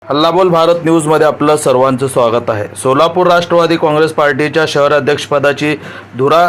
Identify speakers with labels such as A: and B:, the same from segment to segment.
A: हल्लाबोल भारत न्यूजमध्ये आपलं सर्वांचं स्वागत आहे। सोलापूर राष्ट्रवादी काँग्रेस पार्टीच्या शहर अध्यक्षपदाची धुरा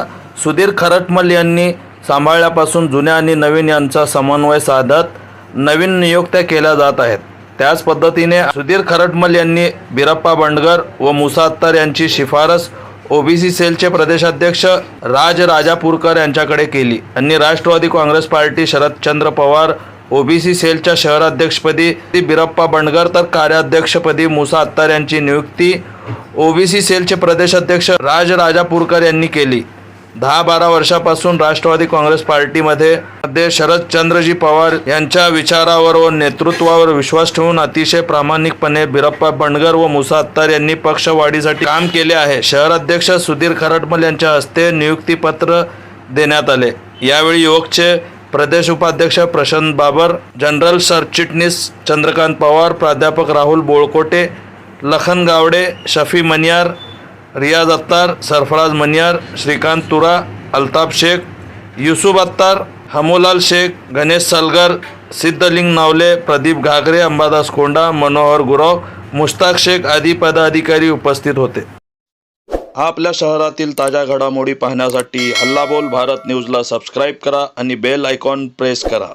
A: सुधीर खरटमल यांनी सांभाळल्यापासून जुन्या आणि नवीन यांचा समन्वय साधत नवीन नियुक्त्या केल्या जात आहेत। त्याच पद्धतीने सुधीर खरटमल यांनी बिरप्पा बंडगर व मुसा अत्तार यांची शिफारस ओबीसी सेलचे प्रदेशाध्यक्ष राजापूरकर यांच्याकडे केली आणि राष्ट्रवादी काँग्रेस पार्टी शरदचंद्र पवार ओबीसी सेलच्या शहराध्यक्षपदी बिरप्पा बंडगर तर कार्याध्यक्षपदी मुसा अत्तार यांची नियुक्ती ओबीसी सेलचे प्रदेशाध्यक्ष राजापूरकर यांनी केली। 10-12 वर्षापासून राष्ट्रवादी काँग्रेस पार्टीमध्ये शरदचंद्रजी पवार यांच्या विचारावर व नेतृत्वावर विश्वास ठेवून अतिशय प्रामाणिकपणे बिरप्पा बंडगर व मुसा अत्तार यांनी पक्षवाढीसाठी काम केले आहे। शहराध्यक्ष सुधीर खरटमल यांच्या हस्ते नियुक्तीपत्र देण्यात आले। यावेळी युवकचे प्रदेश उपाध्यक्ष प्रशांत बाबर, जनरल सरचिटणीस चंद्रकांत पवार, प्राध्यापक राहुल बोळकोटे, लखन गावडे, शफी मनियार, रियाज अत्तार, सरफराज मनियार, श्रीकांत तुरा, अल्ताफ शेख, युसुफ अत्तार, हमोलाल शेख, गणेश सलगर, सिद्धलिंग नावले, प्रदीप घागरे, अंबादास कोंडा, मनोहर गुरव, मुश्ताक शेख आदी पदाधिकारी उपस्थित होते। आपल्या शहरातील ताज्या घडामोडी पाहण्यासाठी हल्लाबोल भारत न्यूजला सबस्क्राईब करा आणि बेल आयकॉन प्रेस करा।